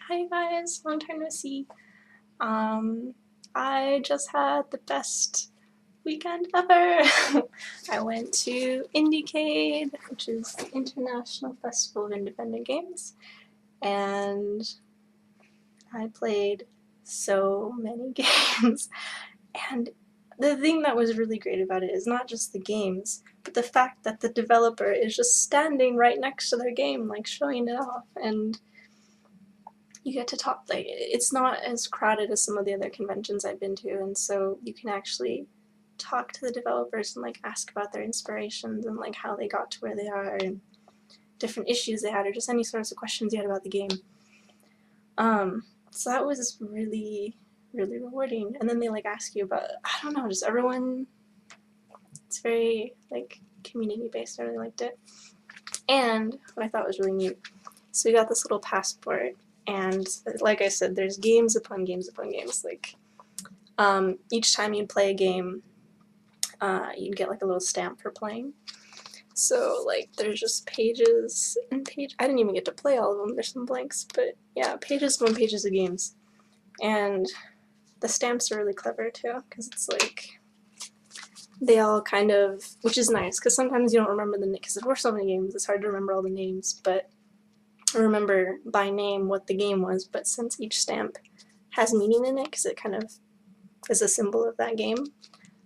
Hi guys, long time no see. I just had the best weekend ever. I went to IndieCade, which is the International Festival of Independent Games, and I played so many games. And the thing that was really great about it is not just the games, but the fact that the developer is just standing right next to their game, like showing it off, and you get to talk. Like, it's not as crowded as some of the other conventions I've been to, and so you can actually talk to the developers and like ask about their inspirations and like how they got to where they are and different issues they had or just any sorts of questions you had about the game. So that was really rewarding. And then they like ask you about, I don't know, just everyone. It's very like community based. I really liked it. And what I thought was really neat, so we got this little passport. And like I said, there's games upon games upon games. Like, each time you'd play a game, you'd get like a little stamp for playing. So like, there's just pages and pages. I didn't even get to play all of them. There's some blanks, but yeah, pages upon pages of games. And the stamps are really clever too, because it's like they all kind of, which is nice, because sometimes you don't remember the names. Because there were so many games, it's hard to remember all the names, but remember by name what the game was, but since each stamp has meaning in it, because it kind of is a symbol of that game,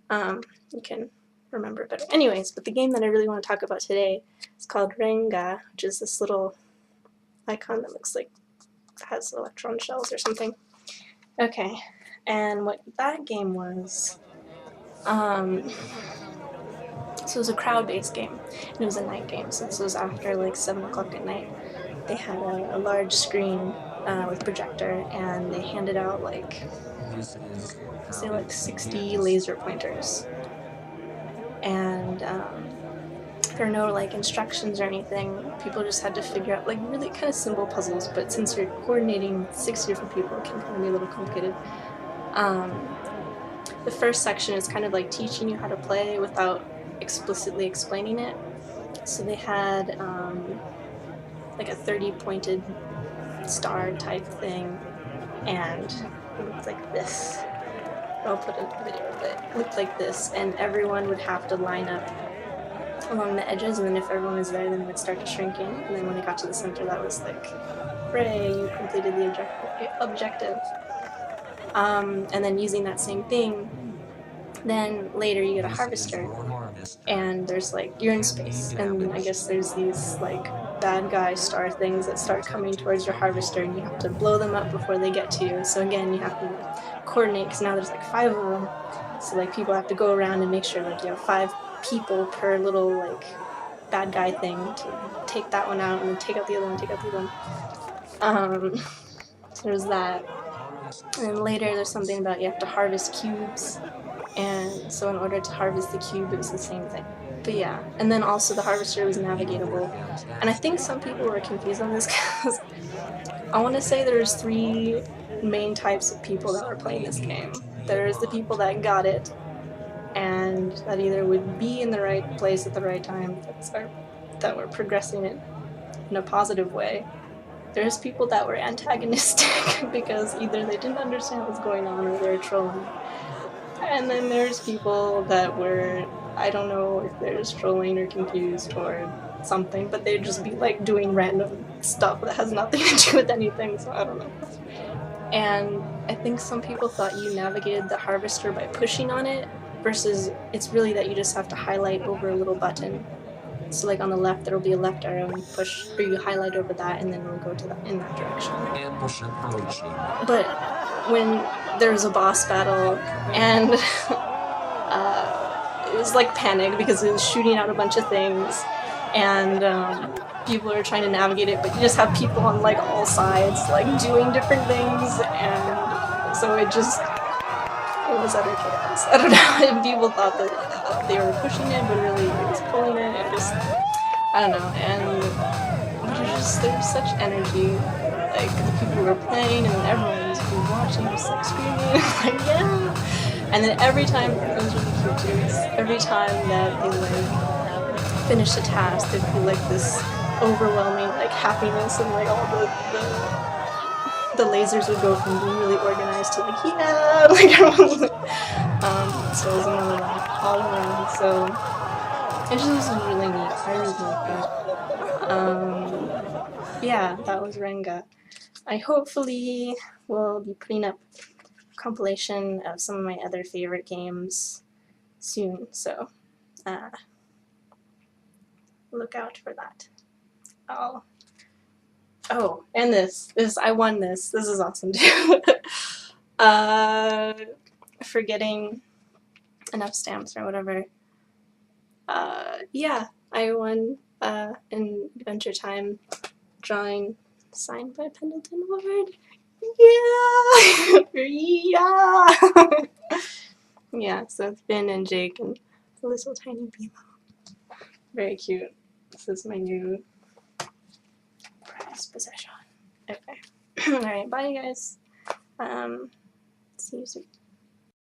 you can remember better. Anyways, but the game that I really want to talk about today is called Renga, which is this little icon that looks like it has electron shells or something. Okay, and what that game was, so it was a crowd-based game, and it was a night game, so this was after like 7 o'clock at night. They had a large screen with projector, and they handed out like, say like 60 laser pointers. And there are no like instructions or anything. People just had to figure out like really kind of simple puzzles, but since you're coordinating 60 different people, it can kind of be a little complicated. The first section is kind of like teaching you how to play without explicitly explaining it. So they had like a 30-pointed star type thing, and it looked like this. I'll put a video of it. It looked like this, and everyone would have to line up along the edges, and then if everyone was there, then it would start to shrink in, and then when it got to the center, that was like, hooray, you completed the objective. And then using that same thing, then later you get a harvester, and there's like, you're in space, and I guess there's these like bad guy star things that start coming towards your harvester, and you have to blow them up before they get to you. So again, you have to coordinate, because now there's like 5 of them, so like people have to go around and make sure like you have 5 people per little like bad guy thing to take that one out and then take out the other one, take out the other one. So there's that. And then later there's something about you have to harvest cubes, and so in order to harvest the cube, it was the same thing. But yeah, and then also the harvester was navigatable. And I think some people were confused on this, because I want to say there's 3 main types of people that were playing this game. There's the people that got it, and that either would be in the right place at the right time, that were progressing it in a positive way. There's people that were antagonistic because either they didn't understand what's going on or they were trolling. And then there's people that were, I don't know if they're just trolling or confused or something, but they'd just be like doing random stuff that has nothing to do with anything, so I don't know. And I think some people thought you navigated the harvester by pushing on it, versus it's really that you just have to highlight over a little button. So like on the left, there'll be a left arrow, and you push, or you highlight over that, and then it'll go to in that direction. But when there was a boss battle, and it was like panic because it was shooting out a bunch of things, and people are trying to navigate it, but you just have people on like all sides like doing different things, and so it was utter chaos. I don't know if people thought that they were pushing it, but really it was pulling it, and just, I don't know. And there was such energy, like the people were playing, and then everyone was watching, just like screaming, like yeah. And then every time, it was really cute too, every time that they like finished a task, there'd be like this overwhelming like happiness and like all the the lasers would go from being really organized to like, yeah, like everyone, so it was another like all around. So it just was really neat. I really liked it. Yeah, that was Renga. I hopefully will be putting up a compilation of some of my other favorite games soon. So look out for that. Oh, and this I won this. This is awesome too. For getting enough stamps or whatever. Yeah, I won in Adventure Time drawing signed by Pendleton Ward. Yeah, yeah. Yeah. So it's Finn and Jake and the little tiny Beemo. Very cute. This is my new prized possession. Okay. All right. Bye, guys. See you soon.